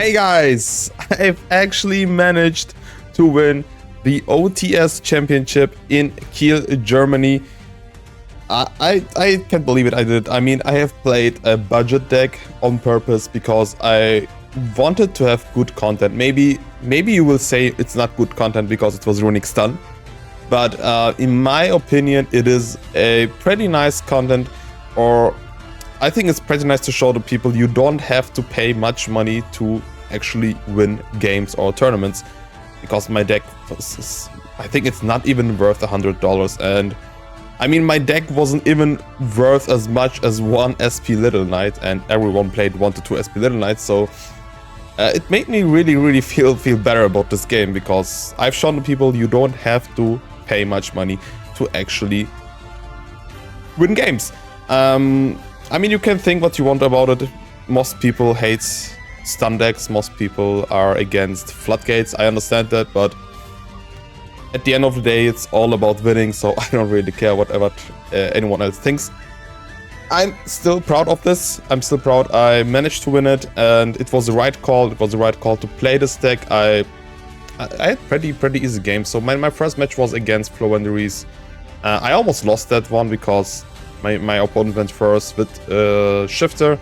Hey guys, I've actually managed to win the OTS championship in Kiel, Germany. I can't believe it, I did. I mean, I have played a budget deck on purpose because I wanted to have good content. Maybe you will say it's not good content because it was Runick stun. But in my opinion, it is a pretty nice content, or I think it's pretty nice to show the people you don't have to pay much money to actually win games or tournaments, because my deck was, I think it's not even worth $100, and I mean my deck wasn't even worth as much as one SP Little Knight, and everyone played 1 to 2 SP Little Knights, so it made me really feel better about this game, because I've shown the people you don't have to pay much money to actually win games. I mean, you can think what you want about it. Most people hate stun decks, most people are against floodgates, I understand that, but at the end of the day, it's all about winning, so I don't really care whatever anyone else thinks. I'm still proud of this, I'm still proud I managed to win it, and it was the right call, to play this deck. I had pretty easy games, so my first match was against Flo and Reese. I almost lost that one because my opponent went first with Shifter,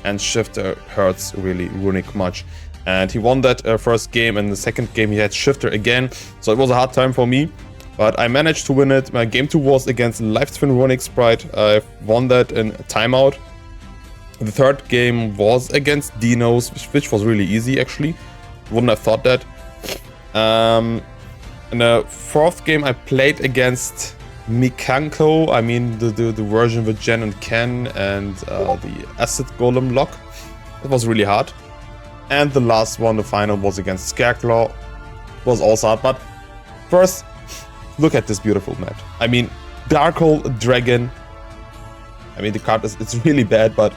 and Shifter hurts really Runick much. And he won that first game, and the second game he had Shifter again, so it was a hard time for me. But I managed to win it. My game 2 was against Live Twin Runick Sprite. I won that in timeout. The third game was against Dinos, which was really easy actually. Wouldn't have thought that. In the fourth game I played against Mikanko, I mean the version with Jen and Ken, and the Acid Golem lock. It was really hard. And the last one, the final, was against Scareclaw. It was also hard, but first, look at this beautiful map. I mean, Darkhole Dragon. I mean, the card it's really bad, but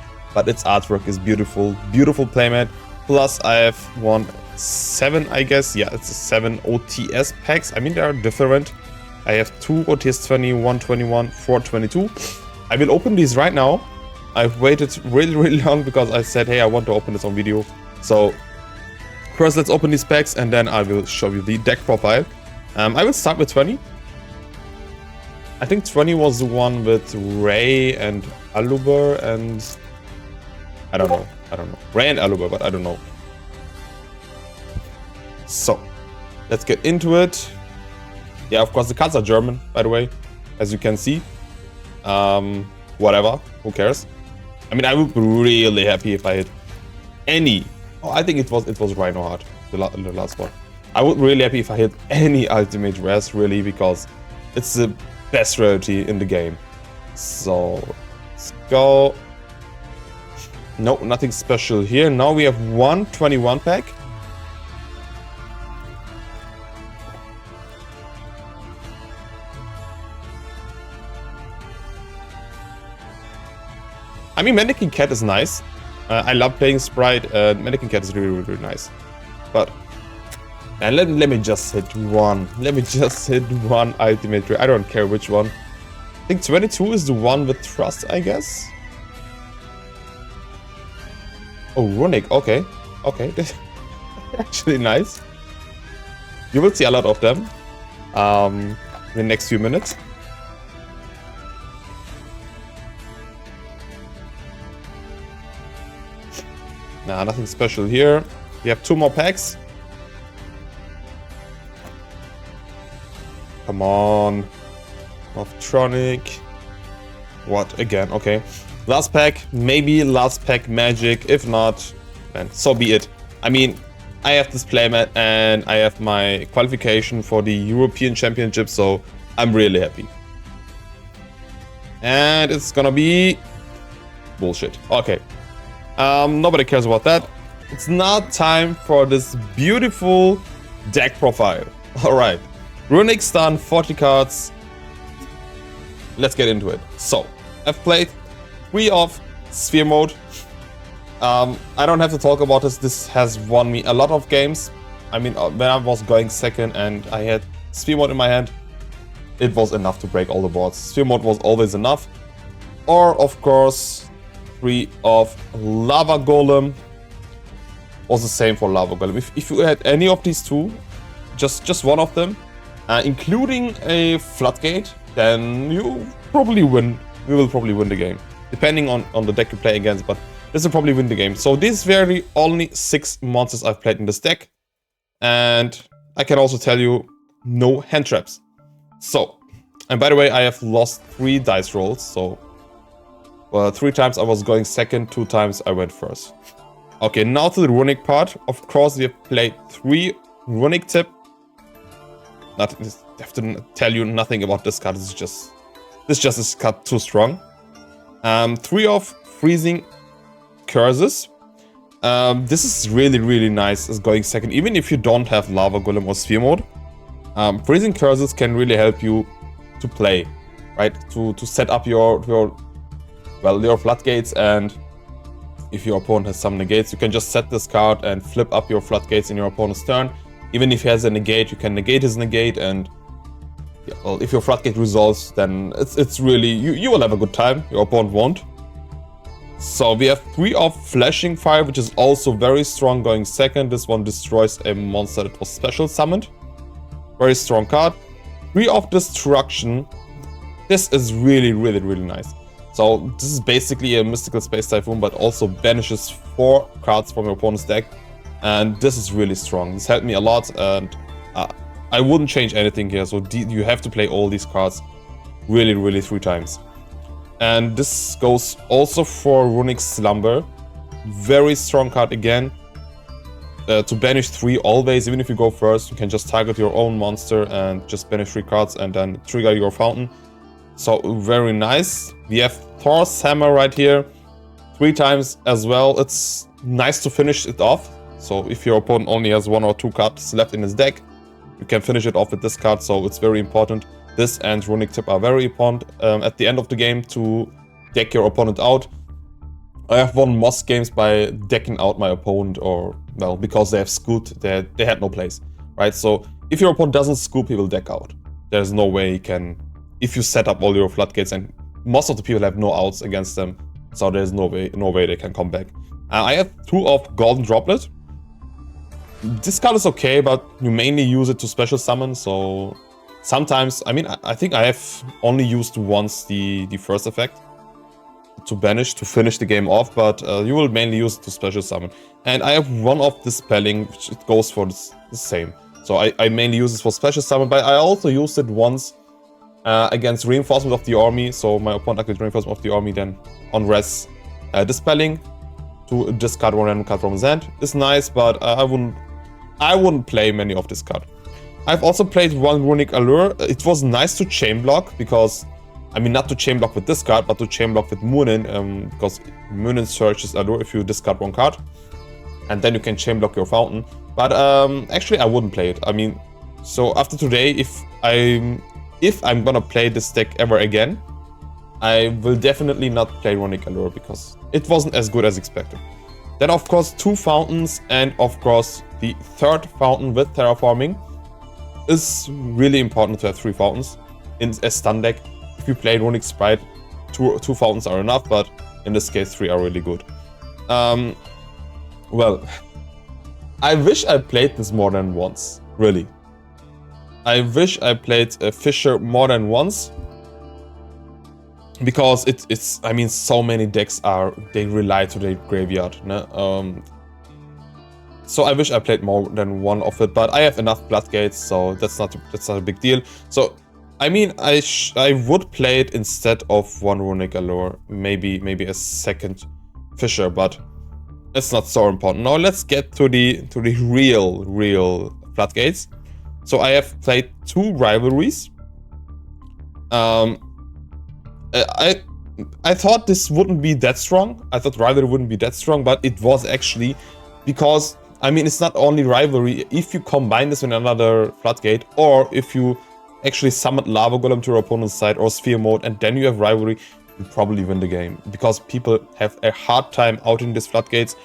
its artwork is beautiful. Beautiful playmat. Plus, I have won 7, I guess. Yeah, it's 7 OTS packs. I mean, they are different. I have 2 OTS 20, 121, 422. I will open these right now. I've waited really long because I said, hey, I want to open this on video. So first let's open these packs, and then I will show you the deck profile. I will start with 20. I think 20 was the one with Ray and Aluber, and I don't know. Ray and Aluber, but I don't know. So let's get into it. Yeah, of course, the cards are German, by the way, as you can see. Whatever, who cares? I mean, I would be really happy if I hit any. Oh, I think it was Rhino Heart, the last one. I would really happy if I hit any ultimate rares, really, because it's the best rarity in the game. So let's go. No, nothing special here. Now we have 121 pack. I mean, Mannequin Cat is nice. I love playing Sprite. Mannequin Cat is really nice. But let me just hit one. Let me just hit one ultimate rare. I don't care which one. I think 22 is the one with Trust, I guess. Oh, Runick. Okay. Okay. Actually nice. You will see a lot of them in the next few minutes. Nah, nothing special here. We have 2 more packs. Come on. Offtronic. What? Again? Okay. Last pack. Maybe last pack magic. If not, then so be it. I mean, I have this playmat and I have my qualification for the European Championship, so I'm really happy. And it's gonna be bullshit. Okay. Nobody cares about that. It's now time for this beautiful deck profile. Alright. Runick stun, 40 cards. Let's get into it. So, I've played 3 of Sphere Mode. I don't have to talk about this. This has won me a lot of games. I mean, when I was going second and I had Sphere Mode in my hand, it was enough to break all the boards. Sphere Mode was always enough. Or, of course, 3 of Lava Golem. was the same for Lava Golem. If you had any of these two, just one of them, including a Floodgate, then you probably win. We will probably win the game, depending on the deck you play against, but this will probably win the game. So these were the only 6 monsters I've played in this deck, and I can also tell you, no hand traps. So, and by the way, I have lost 3 dice rolls, so 3 times I was going second, 2 times I went first. Okay, now to the Runick part. Of course, we have played 3 Runick tip. I have to tell you nothing about this card. This just is card too strong. 3 of Freezing Curses. This is really nice as going second, even if you don't have Lava Golem or Sphere Mode. Freezing Curses can really help you to play, right? To set up your floodgates, and if your opponent has some negates, you can just set this card and flip up your floodgates in your opponent's turn. Even if he has a negate, you can negate his negate, and yeah, well, if your floodgate resolves, then it's really you will have a good time. Your opponent won't. So we have 3 of Flashing Fire, which is also very strong going second. This one destroys a monster that was special summoned. Very strong card. 3 of Destruction. This is really nice. So this is basically a Mystical Space Typhoon, but also banishes 4 cards from your opponent's deck. And this is really strong. This helped me a lot, and I wouldn't change anything here. So you have to play all these cards really 3 times. And this goes also for Runick Slumber. Very strong card again. To banish 3 always, even if you go first, you can just target your own monster and just banish 3 cards and then trigger your fountain. So very nice. We have Thor's Hammer right here. 3 times as well. It's nice to finish it off. So if your opponent only has 1 or 2 cards left in his deck, you can finish it off with this card. So it's very important. This and Runick Tip are very important at the end of the game to deck your opponent out. I have won most games by decking out my opponent, or, well, because they have scooped, they had no place, right? So if your opponent doesn't scoop, he will deck out. There's no way he can, if you set up all your floodgates, and most of the people have no outs against them, so there's no way they can come back. I have 2 of Golden Droplet. This card is okay, but you mainly use it to special summon, so sometimes, I mean, I think I have only used once the first effect to banish, to finish the game off, but you will mainly use it to special summon. And I have 1 of Dispelling, which it goes for the same. So I mainly use this for special summon, but I also used it once against Reinforcement of the Army. So my opponent activated Reinforcement of the Army, then on res Dispelling to discard 1 random card from his hand. It's nice, but I wouldn't play many of this card. I've also played 1 Runick Allure. It was nice to chain block, because, I mean, not to chain block with this card, but to chain block with Moonin, because Moonin searches Allure if you discard 1 card, and then you can chain block your fountain. But actually, I wouldn't play it. I mean, so after today, if I'm gonna play this deck ever again, I will definitely not play Runick Allure, because it wasn't as good as expected. Then, of course, 2 fountains, and of course, the 3rd fountain with Terraforming. Is really important to have 3 fountains in a stun deck. If you play Runick Sprite, 2 fountains are enough, but in this case 3 are really good. Well, I wish I played this more than once, really. I wish I played Fisher more than once, because it's I mean, so many decks they rely to their graveyard, no? So I wish I played more than 1 of it, but I have enough Bloodgates, so that's not a big deal. So I mean, I would play it instead of 1 Runick Allure, maybe a 2nd Fisher, but it's not so important. Now let's get to the real Floodgates. So I have played 2 Rivalries. I thought this wouldn't be that strong. I thought Rivalry wouldn't be that strong, but it was actually, because I mean, it's not only Rivalry. If you combine this with another Floodgate, or if you actually summon Lava Golem to your opponent's side, or Sphere Mode, and then you have Rivalry, you probably win the game. Because people have a hard time outing these Floodgates.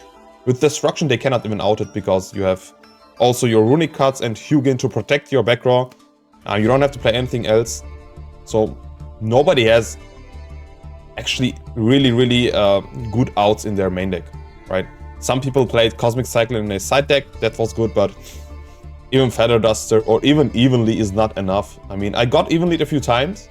With Destruction, they cannot even out it, because you have also your Runick cards and Hugin to protect your back row. You don't have to play anything else. So nobody has actually really good outs in their main deck, right? Some people played Cosmic Cyclone in a side deck, that was good, but even Feather Duster or even Evenly is not enough. I mean, I got Evenly a few times,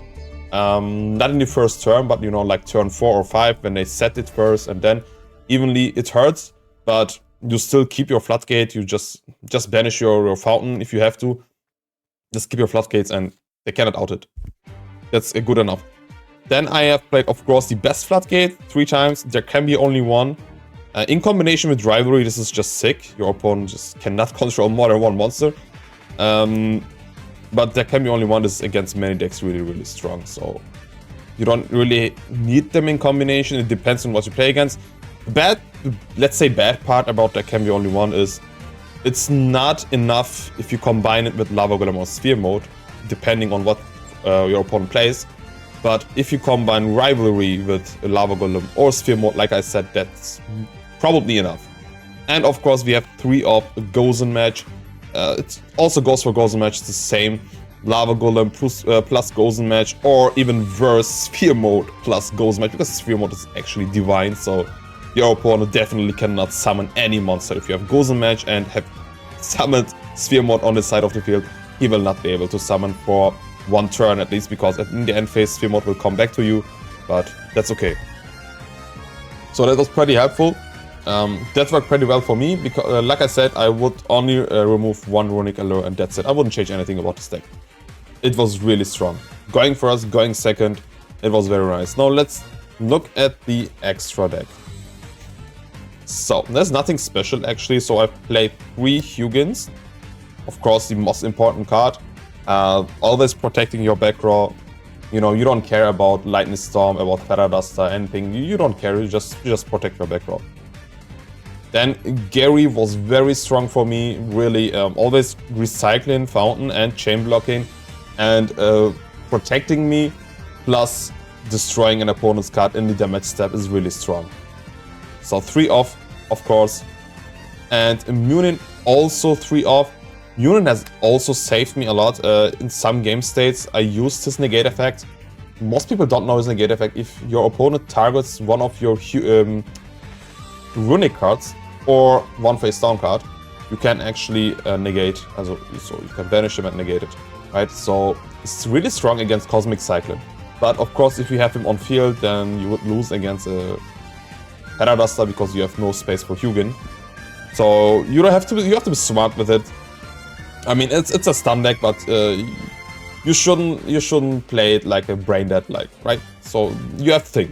not in the first turn, but you know, like turn 4 or 5 when they set it first, and then Evenly it hurts, but you still keep your Floodgate, you just banish your Fountain if you have to. Just keep your Floodgates and they cannot out it. That's good enough. Then I have played, of course, the best Floodgate 3 times. There can be only one. In combination with Rivalry, this is just sick. Your opponent just cannot control more than one monster. But there can be only one. This is against many decks really, really strong. So you don't really need them in combination. It depends on what you play against. Let's say bad part about there can be only one is it's not enough if you combine it with Lava Golem or Sphere Mode, depending on what your opponent plays. But if you combine Rivalry with Lava Golem or Sphere Mode, like I said, that's probably enough. And of course, we have 3 of Gozen Match. It also goes for Gozen Match, it's the same. Lava Golem plus Gozen Match, or even worse, Sphere Mode plus Gozen Match, because Sphere Mode is actually divine, so your opponent definitely cannot summon any monster. If you have Gozen Match and have summoned Sphere Mode on the side of the field, he will not be able to summon for 1 turn at least, because in the end phase Sphere Mode will come back to you, but that's okay. So that was pretty helpful. That worked pretty well for me, because like I said, I would only remove 1 Runick Allure and that's it. I wouldn't change anything about this deck. It was really strong. Going first, going second, it was very nice. Now let's look at the extra deck. So, there's nothing special actually, so I played 3 Hugins. Of course, the most important card. Always protecting your back row. You know, you don't care about Lightning Storm, about Feather Duster, anything. You don't care, you just protect your back row. Then Gary was very strong for me, really. Always recycling Fountain and chain blocking and protecting me, plus destroying an opponent's card in the damage step is really strong. So 3 off, of course. And Munin also 3 off. Munin has also saved me a lot. In some game states, I used his negate effect. Most people don't know his negate effect. If your opponent targets one of your Runick cards or 1 face down card, you can actually negate, so you can banish him and negate it, right? So it's really strong against Cosmic Cyclone. But of course, if you have him on field, then you would lose against a Feather Duster because you have no space for Hugin. So you have to be smart with it. I mean, it's a stun deck, but you shouldn't play it like a brain dead, right? So you have to think.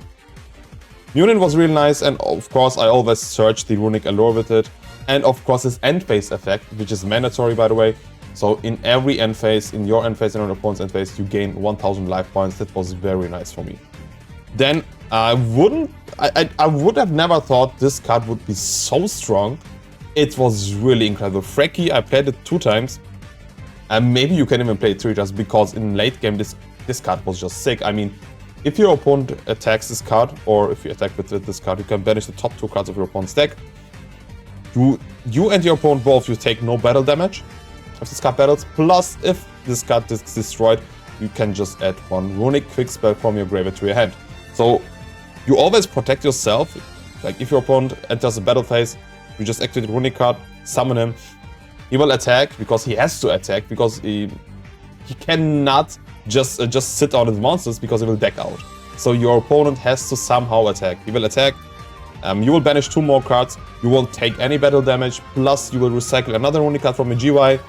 Munin was really nice, and of course I always search the Runick Allure with it. And of course his end phase effect, which is mandatory by the way. So in every end phase, in your end phase and your opponent's end phase, you gain 1000 life points. That was very nice for me. Then I would have never thought this card would be so strong. It was really incredible. Freki, I played it 2 times. And maybe you can even play it 3 times, because in late game this card was just sick. I mean, if your opponent attacks this card, or if you attack with this card, you can banish the top 2 cards of your opponent's deck. You and your opponent both, you take no battle damage if this card battles. Plus, if this card is destroyed, you can just add 1 Runick Quickspell from your graveyard to your hand. So you always protect yourself. Like if your opponent enters a battle phase, you just activate the Runick card, summon him. He will attack because he has to attack, because he cannot just sit on his monsters because he will deck out. So your opponent has to somehow attack. He will attack. You will banish 2 more cards. You won't take any battle damage. Plus you will recycle another Runick card from a GY.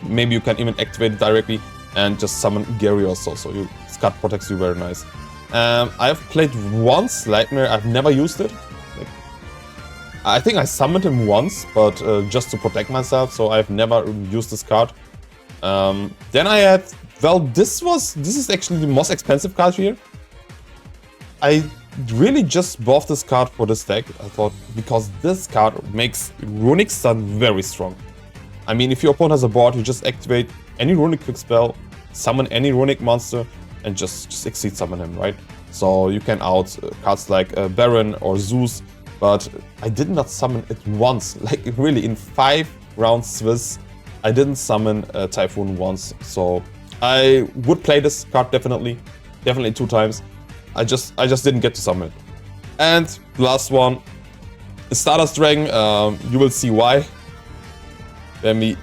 Maybe you can even activate it directly and just summon Gary also. So this card protects you very nice. I have played once Lightmare. I've never used it. I think I summoned him once, but just to protect myself, so I've never used this card. Then I had, well, this is actually the most expensive card here. I really just bought this card for this deck, I thought, because this card makes Runick Stun very strong. I mean, if your opponent has a board, you just activate any Runick Quickspell, summon any Runick monster, and just exceed summon him, right? So you can out cards like Baron or Zeus. But I did not summon it once. Like really, in 5 rounds Swiss, I didn't summon Typhoon once. So I would play this card definitely 2 times. I just didn't get to summon it. And the last one Stardust Dragon, you will see why. You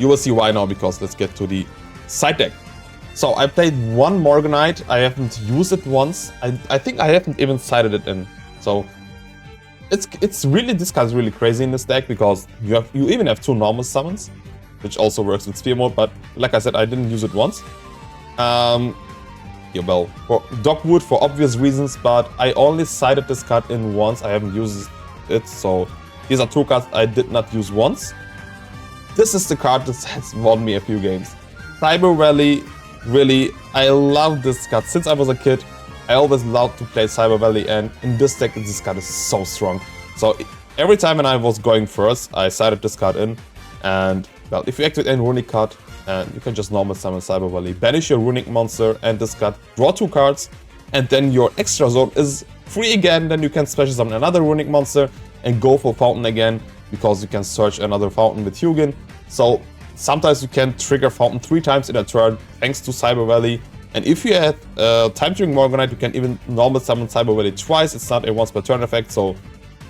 will see why now, because let's get to the side deck. So I played one Morganite. I haven't used it once. I think I haven't even sided it in. So it's really, this card's really crazy in this deck, because you even have 2 normal summons, which also works with Sphere mode. But like I said, I didn't use it once. Yeah, well, for Dogwood for obvious reasons, but I only sided this card in once. I haven't used it, so these are 2 cards I did not use once. This is the card that has won me a few games. Cyber Valley, really, I love this card. Since I was a kid, I always loved to play Cyber Valley, and in this deck, this card is so strong. So every time when I was going first, I sided this card in, and well, if you activate any Runick card, and you can just normal summon Cyber Valley, banish your Runick monster and discard, draw 2 cards, and then your extra zone is free again. Then you can special summon another Runick monster and go for Fountain again, because you can search another Fountain with Hugin. So sometimes you can trigger Fountain 3 times in a turn thanks to Cyber Valley. And if you have Time During Morganite, you can even normal summon Cyber Valley twice. It's not a once per turn effect, so you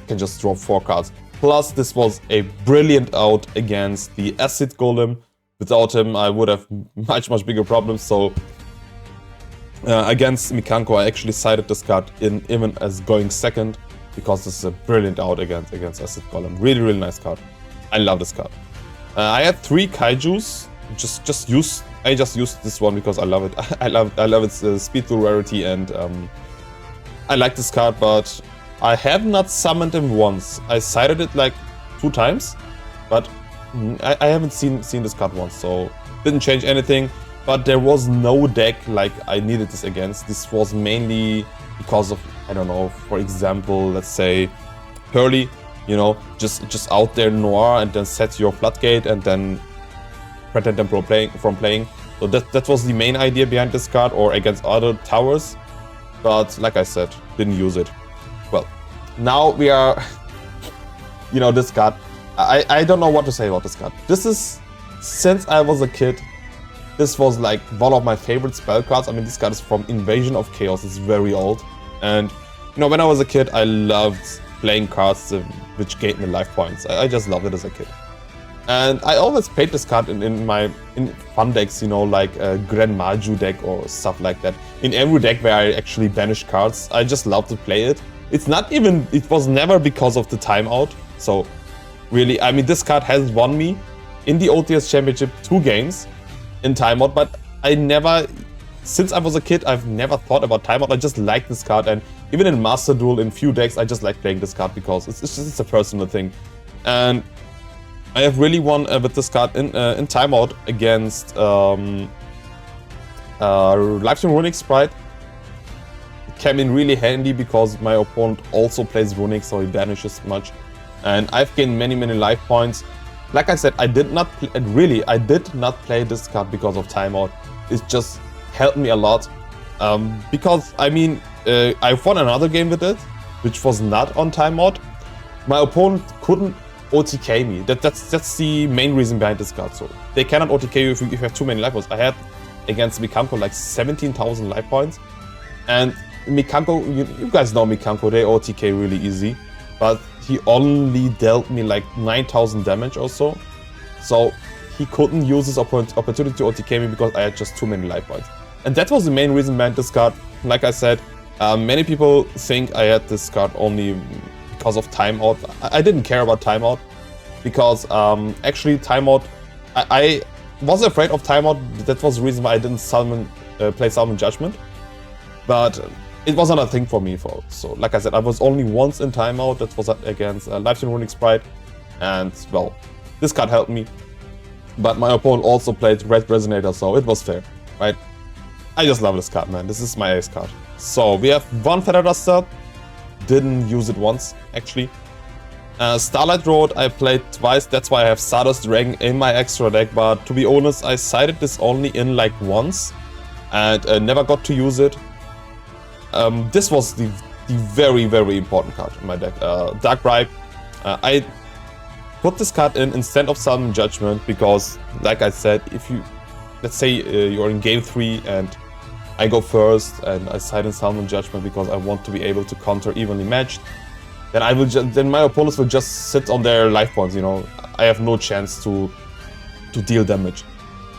can just draw 4 cards. Plus, this was a brilliant out against the Acid Golem. Without him, I would have much bigger problems. So against Mikanko, I actually sided this card in even as going second, because this is a brilliant out against Acid Golem. Really nice card. I love this card. I have 3 Kaijus. I just used this one because I love it. I love its speed through rarity, and I like this card, but I have not summoned him once. I sided it like 2 times, but I haven't seen this card once, so didn't change anything. But there was no deck like I needed this against. This was mainly because of, I don't know, for example, let's say Hurley, you know, just out there Noir and then set your Floodgate and then prevent them from playing. So that was the main idea behind this card, or against other towers. But like I said, didn't use it. Well, now we are, you know, this card. I don't know what to say about this card. This is, since I was a kid, this was like one of my favorite spell cards. I mean, this card is from Invasion of Chaos. It's very old. And, you know, when I was a kid, I loved playing cards which gave me life points. I just loved it as a kid. And I always played this card in fun decks, you know, like a Grand Maju deck or stuff like that. In every deck where I actually banish cards, I just love to play it. It was never because of the timeout. So, really, I mean, this card has won me in the OTS Championship 2 games in timeout, but I never, since I was a kid, I've never thought about timeout. I just like this card, and even in Master Duel, in few decks, I just like playing this card because it's a personal thing. And I have really won with this card in timeout against Livestream Runick Sprite. It came in really handy because my opponent also plays Runick, so he banishes much. And I've gained many life points. Like I said, I did not play this card because of timeout. It just helped me a lot. Because, I mean, I won another game with it, which was not on timeout. My opponent couldn't OTK me. That's the main reason behind this card. So they cannot OTK you if you have too many life points. I had against Mikanko like 17,000 life points. And Mikanko, you guys know Mikanko, they OTK really easy. But he only dealt me like 9,000 damage or so. So he couldn't use this opportunity to OTK me because I had just too many life points. And that was the main reason behind this card. Like I said, many people think I had this card only because of timeout. I didn't care about timeout because actually timeout, I was afraid of timeout. That was the reason why I didn't play Summon Judgment. But it wasn't a thing for me. So like I said, I was only once in timeout. That was against Livestream Runick Sprite. And well, this card helped me. But my opponent also played Red Resonator, so it was fair, right? I just love this card, man. This is my ace card. So we have one Feather Duster. Didn't use it once, actually. Starlight Road I played twice. That's why I have Stardust Dragon in my extra deck. But to be honest, I sided this only in like once. And never got to use it. This was the very important card in my deck. Dark Bribe. I put this card in instead of Summon Judgment because, like I said, if you, let's say you're in game 3 and I go first and I silence Salmon Judgment because I want to be able to counter evenly matched. Then then my opponents will just sit on their life points, you know. I have no chance to deal damage,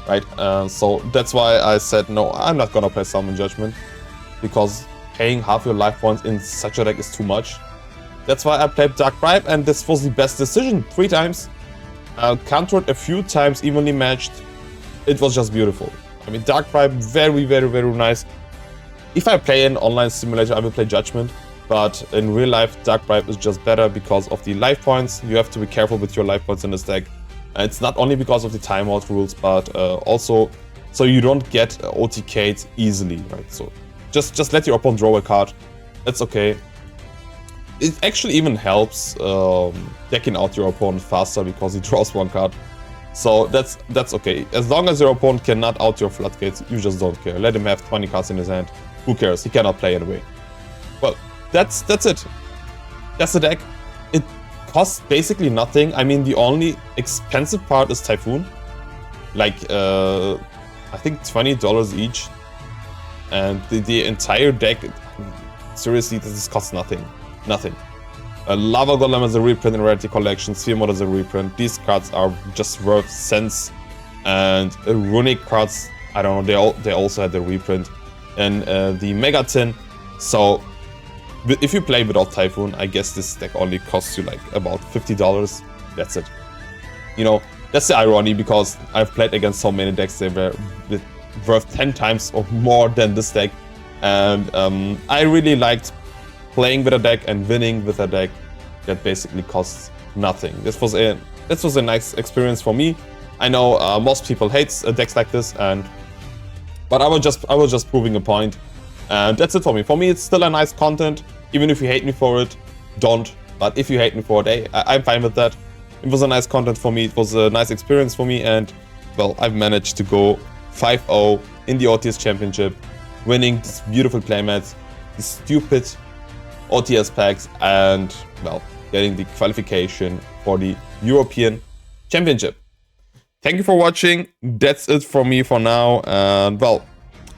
right? So that's why I said no, I'm not gonna play Salmon Judgment, because paying half your life points in such a deck is too much. That's why I played Dark Bribe, and this was the best decision. 3 times. Countered a few times evenly matched. It was just beautiful. I mean, Dark Bribe, very, very, very nice. If I play an online simulator, I will play Judgment. But in real life, Dark Bribe is just better because of the life points. You have to be careful with your life points in this deck. It's not only because of the timeout rules, but also so you don't get OTK'd easily, right? So just let your opponent draw a card. That's okay. It actually even helps decking out your opponent faster because he draws 1 card. So that's okay. As long as your opponent cannot out your floodgates, you just don't care. Let him have 20 cards in his hand. Who cares? He cannot play anyway. Well, that's it. That's the deck. It costs basically nothing. I mean, the only expensive part is Typhoon. Like, I think $20 each. And the entire deck, seriously, this costs nothing. Nothing. Lava Golem is a reprint in Rarity Collection, Sphere Mode is a reprint. These cards are just worth cents. And Runick cards, I don't know, they also had the reprint. And the Mega Tin. So if you play without Typhoon, I guess this deck only costs you like about $50. That's it. You know, that's the irony, because I've played against so many decks that were worth 10 times or more than this deck. And I really liked playing with a deck and winning with a deck that basically costs nothing. This was a nice experience for me. I know most people hate decks like this, but I was just proving a point. And that's it for me. For me, it's still a nice content. Even if you hate me for it, don't. But if you hate me for it, hey, I'm fine with that. It was a nice content for me. It was a nice experience for me. And, well, I've managed to go 5-0 in the OTS Championship, winning these beautiful playmats, these stupid OTS packs, and, well, getting the qualification for the European Championship. Thank you for watching. That's it from me for now. And, well,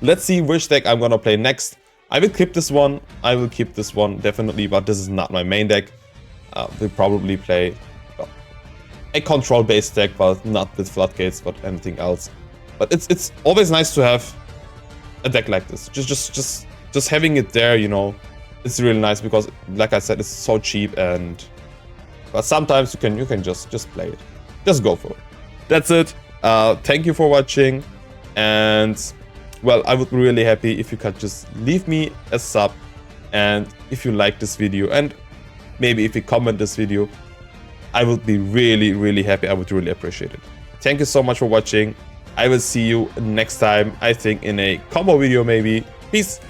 let's see which deck I'm gonna play next. I will keep this one. I will keep this one, definitely, but this is not my main deck. We'll probably play, well, a control-based deck, but not with floodgates, but anything else. But it's always nice to have a deck like this. Just having it there, you know, it's really nice because, like I said, it's so cheap. But sometimes you can just play it. Just go for it. That's it. Thank you for watching, and, well, I would be really happy if you could just leave me a sub, and if you like this video, and maybe if you comment this video, I would be really, really happy. I would really appreciate it. Thank you so much for watching. I will see you next time, I think in a combo video maybe. Peace.